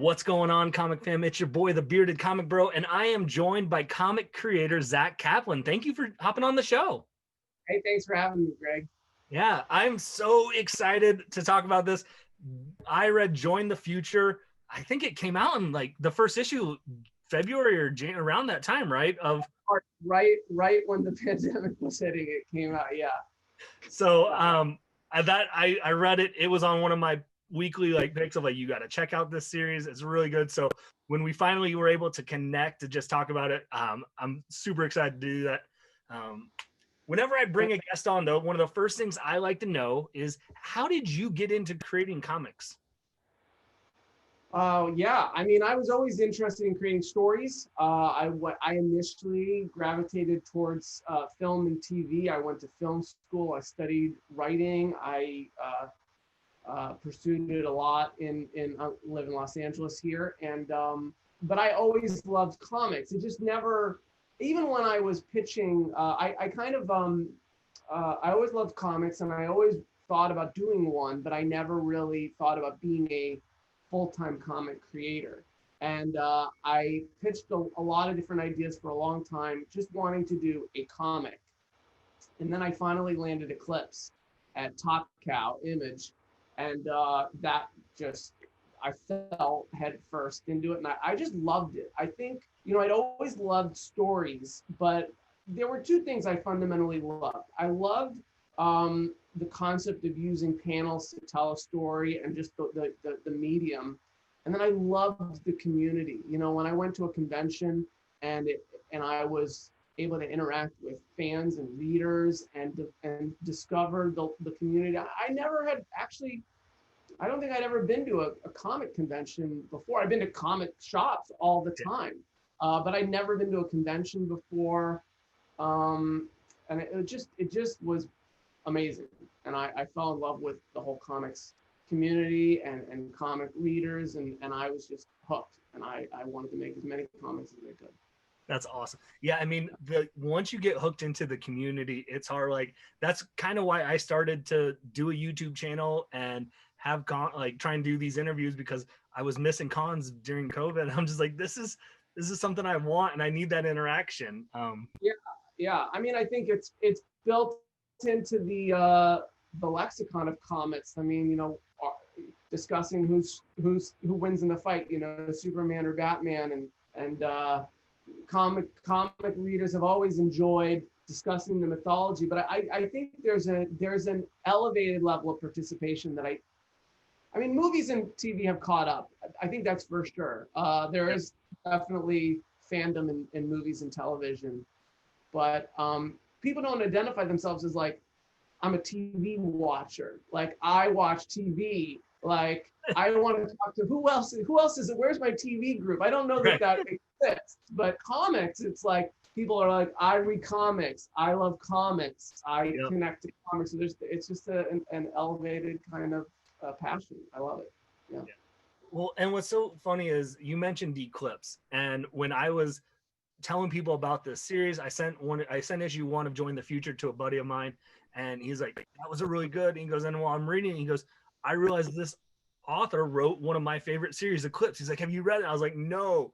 What's going on, comic fam? It's your boy, the Bearded Comic Bro, and I am joined by comic creator Zack Kaplan. Thank you for hopping on the show. Hey, thanks for having me, Greg. Yeah, I'm so excited to talk about this. I read Join the Future. I think it came out in like the first issue, February or January, around that time, right? Right when the pandemic was hitting, it came out. Yeah. So I read it. It was on one of my weekly picks of you got to check out this series. It's really good. So when we finally were able to connect to just talk about it, I'm super excited to do that. Whenever I bring a guest on, though, one of the first things I like to know is, how did you get into creating comics? Yeah, I mean, I was always interested in creating stories. I initially gravitated towards film and TV. I went to film school. I studied writing. I pursued it a lot in live in Los Angeles here, and but I always loved comics. It just never, even when I was pitching, I always loved comics, and I always thought about doing one, but I never really thought about being a full-time comic creator. And I pitched a lot of different ideas for a long time, just wanting to do a comic. And then I finally landed Eclipse at Top Cow Image. And that just, I fell head first into it. And I just loved it. I think, I'd always loved stories, but there were two things I fundamentally loved. I loved the concept of using panels to tell a story and just the medium. And then I loved the community. When I went to a convention and I was able to interact with fans and readers and discover the community. I never had actually, I don't think I'd ever been to a comic convention before. I've been to comic shops all the time, but I'd never been to a convention before. And it just was amazing. And I fell in love with the whole comics community and comic readers, and I was just hooked, and I wanted to make as many comics as I could. That's awesome. Yeah, I mean, once you get hooked into the community, it's hard. That's kind of why I started to do a YouTube channel and have try and do these interviews, because I was missing cons during COVID. I'm just like, this is something I want, and I need that interaction. Yeah. I mean, I think it's built into the lexicon of comics. I mean, discussing who wins in the fight, Superman or Batman, and comic readers have always enjoyed discussing the mythology. But I think there's an elevated level of participation that I mean, movies and TV have caught up. I think that's for sure. There is definitely fandom in movies and television, but people don't identify themselves as I'm a TV watcher. I watch TV. I want to talk to who else is it? Where's my TV group? I don't know that exists, but comics, it's people are I read comics. I love comics. I connect to comics. So it's just an elevated kind of passion. I love it. Yeah. Well, and what's so funny is you mentioned Eclipse, and when I was telling people about this series, I sent issue 1 of Join the Future to a buddy of mine, and he's like, that was a really good. And he goes, and while I'm reading, he goes, I realized this author wrote one of my favorite series, Eclipse. He's like, have you read it? I was like, no.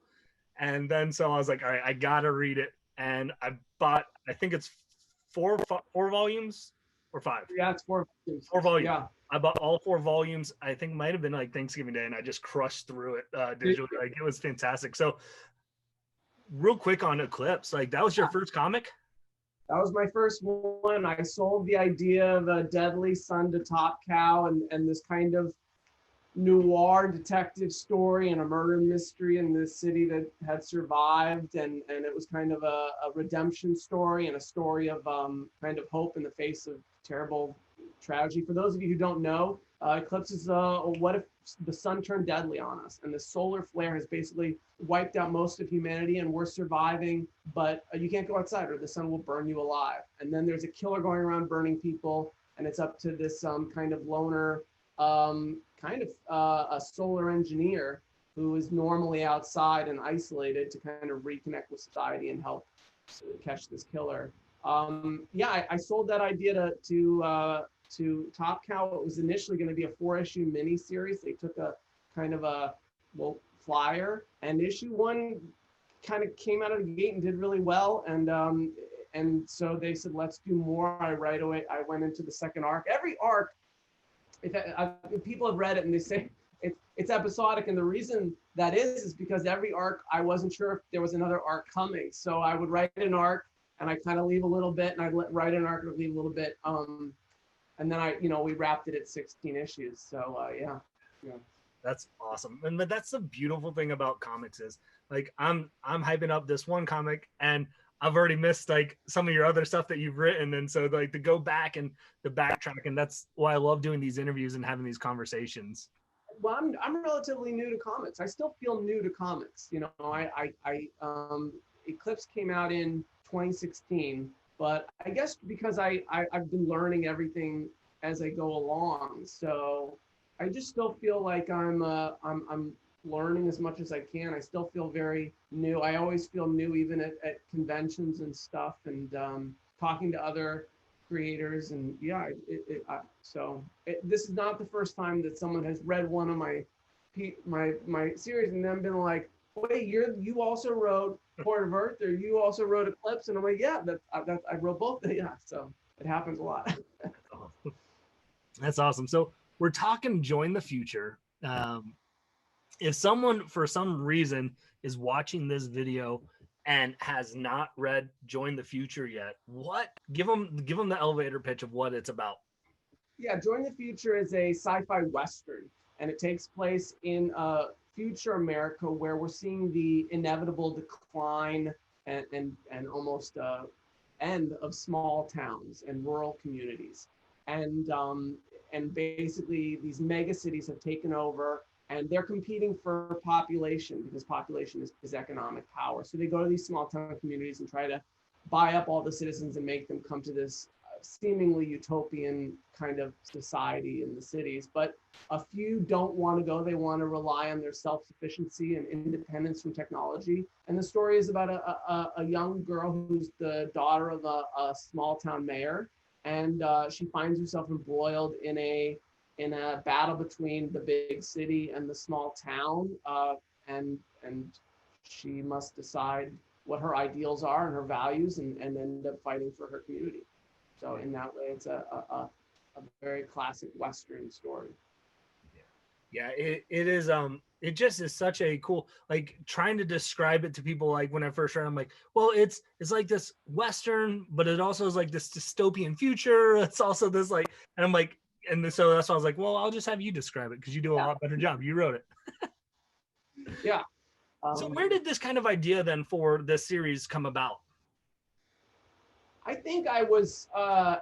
And then so I was like, all right, I gotta read it. And I bought, I think it's four volumes or 5. Yeah, it's 4 volumes. 4 volumes. Yeah. I bought all 4 volumes. I think it might have been Thanksgiving Day, and I just crushed through it digitally. It was fantastic. So real quick on Eclipse, that was your first comic? That was my first one. I sold the idea of a deadly son to Top Cow and this kind of noir detective story and a murder mystery in this city that had survived, and it was kind of a redemption story and a story of kind of hope in the face of terrible tragedy. For those of you who don't know, Eclipse is what if the sun turned deadly on us, and the solar flare has basically wiped out most of humanity, and we're surviving, but you can't go outside or the sun will burn you alive. And then there's a killer going around burning people, and it's up to this kind of loner, a solar engineer who is normally outside and isolated to kind of reconnect with society and help catch this killer. I sold that idea to Top Cow. It was initially going to be a 4-issue miniseries. They took a kind of flyer, and issue 1 kind of came out of the gate and did really well, and so they said, let's do more. I went into the second arc. Every arc, if people have read it and they say it's episodic, and the reason that is because every arc I wasn't sure if there was another arc coming, so I would write an arc and I kind of leave a little bit, and I'd write an arc and leave a little bit, and then we wrapped it at 16 issues. So yeah. That's awesome. And that's the beautiful thing about comics is, like, I'm hyping up this one comic and I've already missed like some of your other stuff that you've written. And so like to go back and to backtrack, and that's why I love doing these interviews and having these conversations. Well, I'm relatively new to comics. I still feel new to comics. Eclipse came out in 2016, but I guess because I've been learning everything as I go along. So I just still feel like I'm learning as much as I can. I still feel very new. I always feel new, even at conventions and stuff, and talking to other creators. And yeah, this is not the first time that someone has read one of my series and then been like, wait, you also wrote Port of Earth, or you also wrote Eclipse? And I'm like, yeah, I wrote both. Yeah, so it happens a lot. That's awesome. So we're talking Join the Future. If someone for some reason is watching this video and has not read Join the Future yet, give them the elevator pitch of what it's about. Yeah, Join the Future is a sci-fi western, and it takes place in future America, where we're seeing the inevitable decline and almost end of small towns and rural communities. And basically these mega cities have taken over, and they're competing for population, because population is economic power. So they go to these small town communities and try to buy up all the citizens and make them come to this seemingly utopian kind of society in the cities. But a few don't want to go. They want to rely on their self-sufficiency and independence from technology. And the story is about a young girl who's the daughter of a small town mayor. And she finds herself embroiled in a battle between the big city and the small town, and she must decide what her ideals are and her values, and end up fighting for her community. So in that way, it's a very classic Western story. Yeah, it is. It just is such a cool, like, trying to describe it to people. Like when I first read, I'm like, well, it's like this Western, but it also is like this dystopian future. It's also this like, and I'm like, and so that's why I was like, well, I'll just have you describe it because you do a lot better job. You wrote it. Yeah. So where did this kind of idea then for this series come about? I think I was, I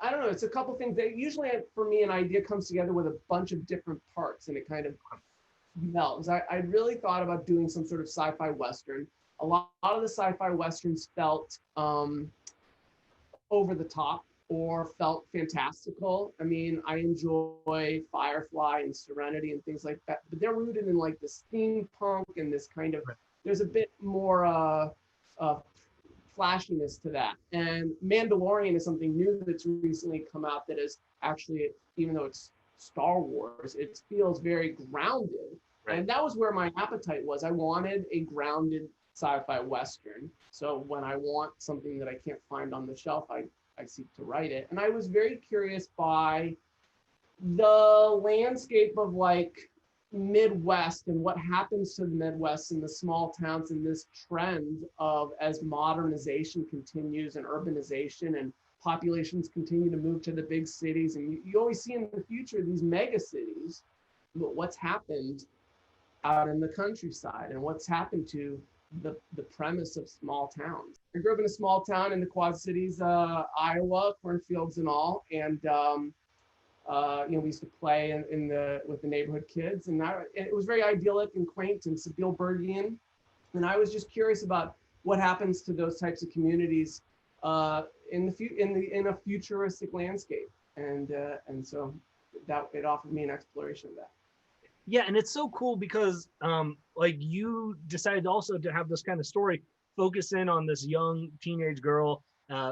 don't know. It's a couple things that usually, for me, an idea comes together with a bunch of different parts, and it kind of melds. I really thought about doing some sort of sci-fi Western. A lot of the sci-fi Westerns felt over the top or felt fantastical. I mean, I enjoy Firefly and Serenity and things like that, but they're rooted in like this steampunk and this kind of, there's a bit more flashiness to that. And Mandalorian is something new that's recently come out that is actually, even though it's Star Wars, it feels very grounded. Right. And that was where my appetite was. I wanted a grounded sci-fi Western. So when I want something that I can't find on the shelf, I seek to write it. And I was very curious by the landscape of like Midwest and what happens to the Midwest and the small towns, and this trend of, as modernization continues and urbanization and populations continue to move to the big cities, and you always see in the future these mega cities, but what's happened out in the countryside and what's happened to the premise of small towns. I grew up in a small town in the Quad Cities, Iowa, cornfields and all, and we used to play with the neighborhood kids, and it was very idyllic and quaint and Spielbergian. And I was just curious about what happens to those types of communities in a futuristic landscape, and so that it offered me an exploration of that. Yeah, and it's so cool because like you decided also to have this kind of story focus in on this young teenage girl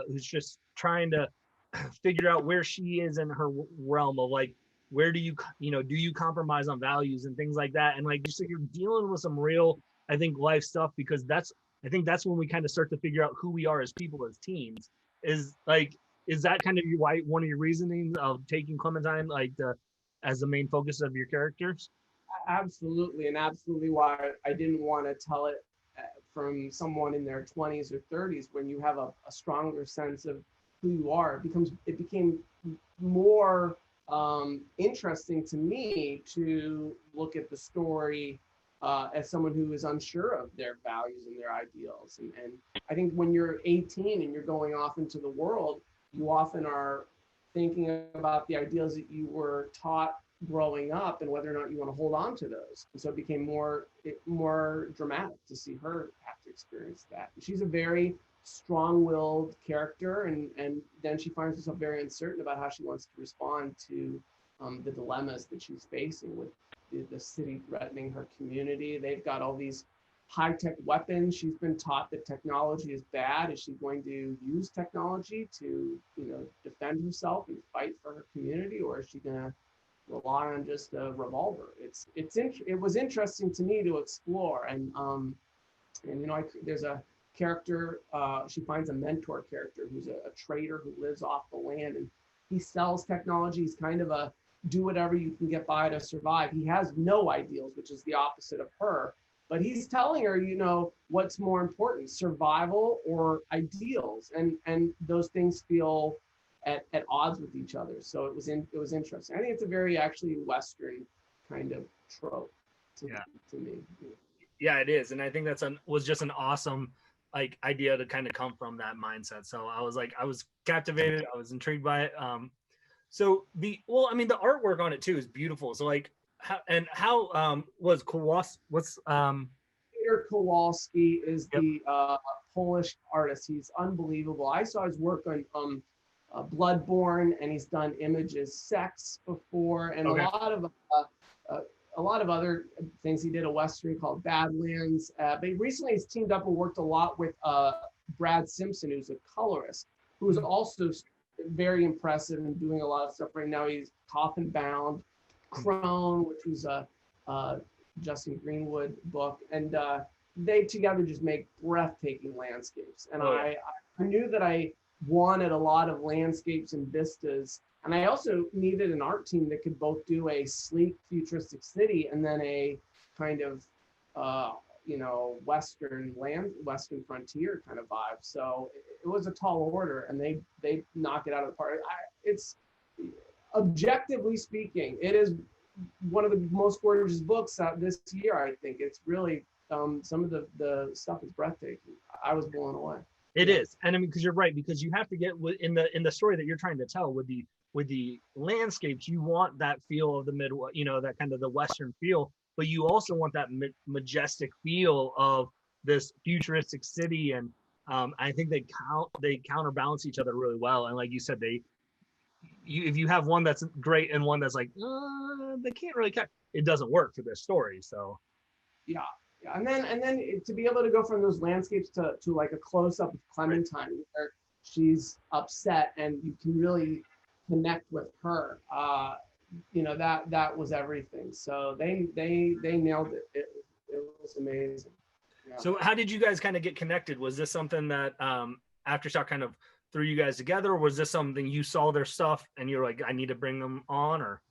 who's just trying to figure out where she is in her realm of like where do you, do you compromise on values and things like that? And like you said, you're dealing with some real, I think, life stuff, because I think that's when we kind of start to figure out who we are as people, as teens. Is like, is that kind of why, one of your reasonings of taking Clementine like as the main focus of your characters? Absolutely, and absolutely why I didn't want to tell it from someone in their 20s or 30s. When you have a stronger sense of who you are, it became more interesting to me to look at the story as someone who is unsure of their values and their ideals. And I think when you're 18 and you're going off into the world, you often are thinking about the ideals that you were taught growing up and whether or not you want to hold on to those. And so it became more dramatic to see her have to experience that. She's a very strong-willed character, and then she finds herself very uncertain about how she wants to respond to the dilemmas that she's facing with the city threatening her community. They've got all these high-tech weapons. She's been taught that technology is bad. Is she going to use technology to, defend herself and fight for her community, or is she going to rely on just a revolver? It was interesting to me to explore, and there's a character. She finds a mentor character who's a trader who lives off the land, and he sells technology. He's kind of a do whatever you can get by to survive. He has no ideals, which is the opposite of her. But he's telling her, what's more important, survival or ideals, and those things feel at odds with each other. So it was interesting. I think it's a very actually Western kind of trope to me. Yeah, it is, and I think was just an awesome like idea to kind of come from that mindset. So I was captivated. I was intrigued by it. So the artwork on it too is beautiful. So like, how was Peter Kowalski is Yep. the Polish artist. He's unbelievable. I saw his work on Bloodborne, and he's done Images Sex before, and Okay. a lot of other things. He did a Western called Badlands, but recently he's teamed up and worked a lot with Brad Simpson, who's a colorist, who is also very impressive and doing a lot of stuff right now. He's Coffin Bound, Crone, which was a Justin Greenwood book, and they together just make breathtaking landscapes. And I knew that I wanted a lot of landscapes and vistas, and I also needed an art team that could both do a sleek futuristic city and then a kind of Western frontier kind of vibe. So it was a tall order, and they knock it out of the park. It's objectively speaking, it is one of the most gorgeous books this year. I think it's really some of the stuff is breathtaking. I was blown away. It is, and I mean, because you're right, because you have to get in the story that you're trying to tell with the landscapes. You want that feel of the that kind of the Western feel, but you also want that majestic feel of this futuristic city. And I think they counterbalance each other really well. And like you said, if you have one that's great and one that's like they can't really catch, it doesn't work for this story. So yeah. And then to be able to go from those landscapes to like a close up of Clementine, where she's upset and you can really connect with her, that was everything. So they nailed it. It was amazing. Yeah. So how did you guys kind of get connected? Was this something that Aftershock kind of threw you guys together, or was this something you saw their stuff and you're like, I need to bring them on? Or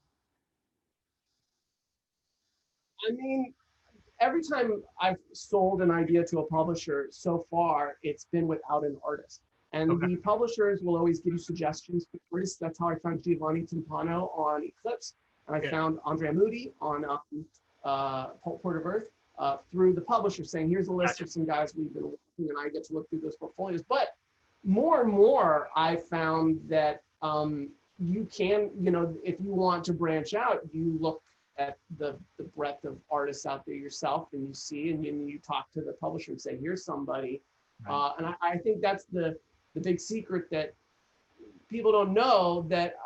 I mean, every time I've sold an idea to a publisher so far, it's been without an artist. And the publishers will always give you suggestions for artists. That's how I found Giovanni Timpano on Eclipse. And I found Andrea Moody on Port of Earth through the publisher saying, here's a list of some guys we've been working, and I get to look through those portfolios. But more and more, I found that you can, if you want to branch out, you look at the breadth of artists out there yourself, and you see, and you talk to the publisher and say, here's somebody. Right. And I think that's the big secret that people don't know, that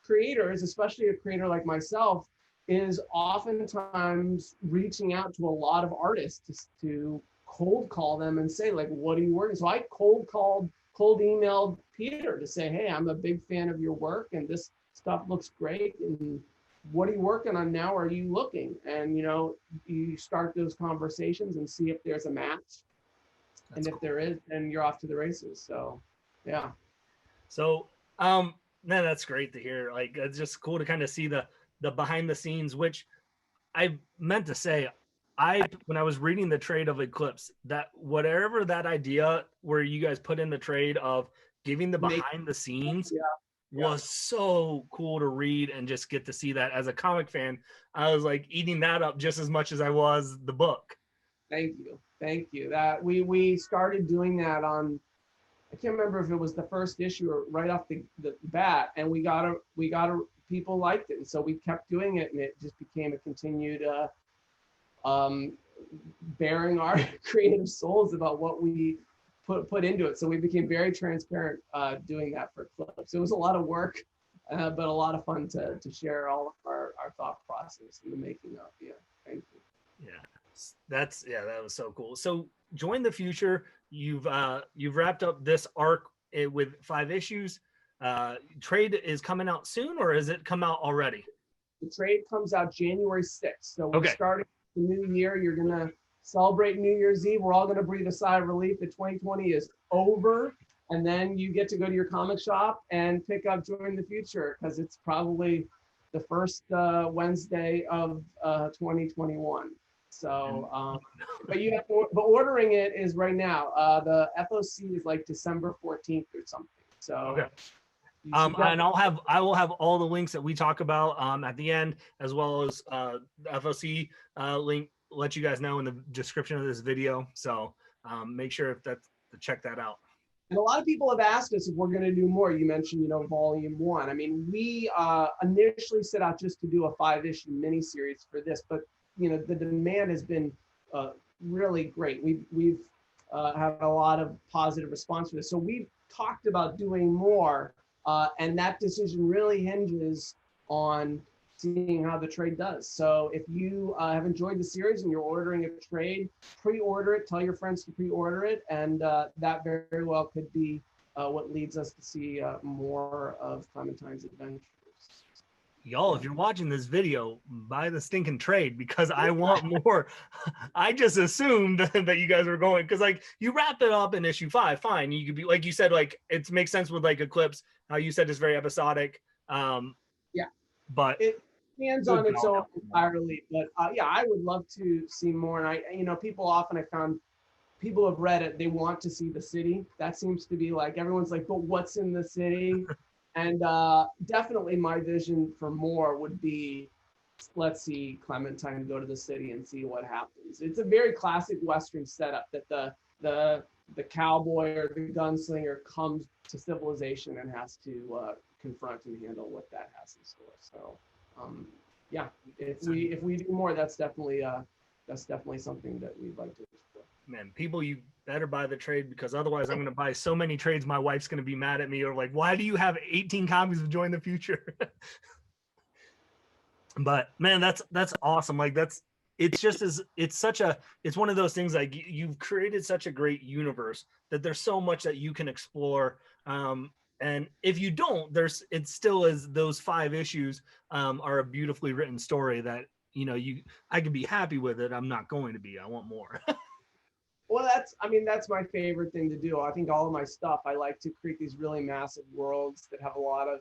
creators, especially a creator like myself, is oftentimes reaching out to a lot of artists to cold call them and say, like, what are you working? So I cold emailed Peter to say, hey, I'm a big fan of your work, and this stuff looks great, and what are you working on now? Are you looking? And you start those conversations and see if there's a match. And if there is, then you're off to the races. So, yeah. So, man, that's great to hear. Like, it's just cool to kind of see the behind the scenes, which I meant to say, when I was reading the trade of Eclipse, that whatever that idea where you guys put in the trade of giving the behind the scenes was so cool to read and just get to see that as a comic fan. I was like eating that up just as much as I was the book. Thank you. That we started doing that on, I can't remember if it was the first issue or right off the bat, and we got people liked it, and so we kept doing it, and it just became a continued bearing our creative souls about what we put into it. So we became very transparent doing that for Eclipse. It was a lot of work, but a lot of fun to share all of our thought process in the making of. Yeah, thank you. Yeah, that was so cool. So Join the Future, you've wrapped up this arc with 5 issues. Trade is coming out soon, or has it come out already? The trade comes out January 6th. So we're starting the new year. You're going to celebrate New Year's Eve. We're all going to breathe a sigh of relief that 2020 is over. And then you get to go to your comic shop and pick up Join the Future, because it's probably the first Wednesday of 2021. So, but ordering it is right now. The FOC is like December 14th or something. So, and I will have all the links that we talk about at the end, as well as the FOC link. Let you guys know in the description of this video. So make sure to check that out. And a lot of people have asked us if we're going to do more. You mentioned, volume 1. I mean, we initially set out just to do a 5-issue miniseries for this, but the demand has been really great. We've had a lot of positive response to this. So we've talked about doing more, and that decision really hinges on seeing how the trade does. So if you have enjoyed the series and you're ordering a trade, pre-order it, tell your friends to pre-order it, and that very well could be what leads us to see more of Clementine's adventures. Y'all, if you're watching this video, buy the stinking trade, because I want more. I just assumed that you guys were going, because like you wrapped it up in issue 5, fine. You could be, like you said, like it makes sense with like Eclipse, how you said it's very episodic. But it stands on its own entirely. But I would love to see more. And people often, I found people have read it, they want to see the city. That seems to be like, everyone's like, but what's in the city? And definitely my vision for more would be, let's see Clementine go to the city and see what happens. It's a very classic Western setup that the cowboy or the gunslinger comes to civilization and has to confront and handle what that has in store. So if we do more, that's definitely something that we'd like to explore. Man, people, you better buy the trade, because otherwise I'm going to buy so many trades my wife's going to be mad at me, or like, why do you have 18 copies of Join the Future? But man, that's awesome. Like it's one of those things, like you've created such a great universe that there's so much that you can explore. And if you don't, it still is, those 5 issues are a beautifully written story that I could be happy with it. I'm not going to be. I want more. Well, that's my favorite thing to do. I think all of my stuff, I like to create these really massive worlds that have a lot of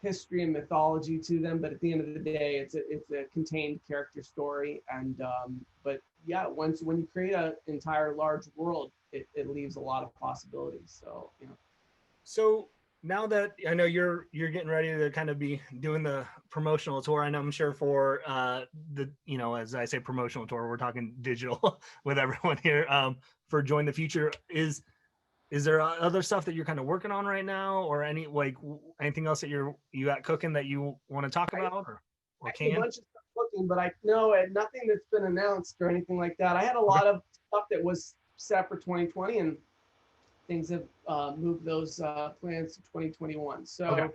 history and mythology to them. But at the end of the day, it's a contained character story. And but yeah, when you create an entire large world, it leaves a lot of possibilities. So So now that I know you're getting ready to kind of be doing the promotional tour, I know I'm sure for as I say promotional tour, we're talking digital with everyone here, for Join the Future. Is there other stuff that you're kind of working on right now, or anything else that you got cooking that you want to talk about, or can? A bunch of stuff cooking, but nothing that's been announced or anything like that. I had a lot of stuff that was set for 2020, and things have moved those plans to 2021. So I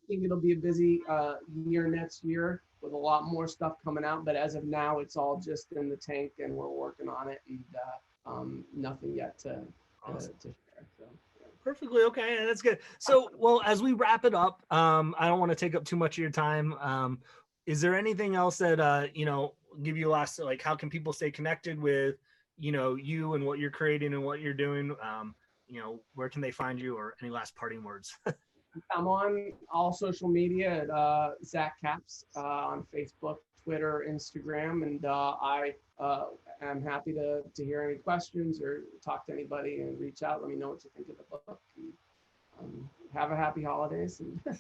think it'll be a busy year next year with a lot more stuff coming out. But as of now, it's all just in the tank, and we're working on it, and nothing yet to share. So, Perfectly okay, that's good. So, well, as we wrap it up, I don't want to take up too much of your time. Is there anything else that give you last, like, how can people stay connected with, you and what you're creating and what you're doing? Where can they find you, or any last parting words? I'm on all social media at Zack Caps on Facebook, Twitter, Instagram, and I am happy to hear any questions or talk to anybody and reach out. Let me know what you think of the book. And, have a happy holidays, and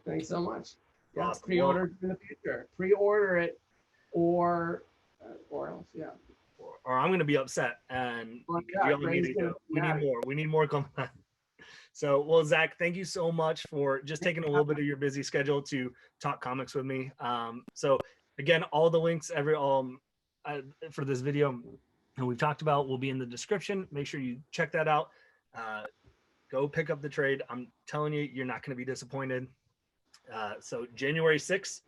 thanks so much. Yeah, Awesome. pre-order in the future. Pre-order it, or else, yeah. Or I'm going to be upset, and Yeah, we all need to go. We need more. We need more. So, well, Zack, thank you so much for just taking a little bit of your busy schedule to talk comics with me. So, again, all the links for this video and we've talked about will be in the description. Make sure you check that out. Go pick up the trade. I'm telling you, you're not going to be disappointed. So January 6th,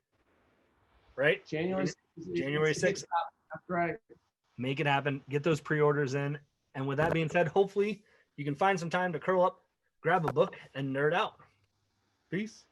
right? January 6th. That's right. Make it happen. Get those pre-orders in. And with that being said, hopefully you can find some time to curl up, grab a book, and nerd out. Peace.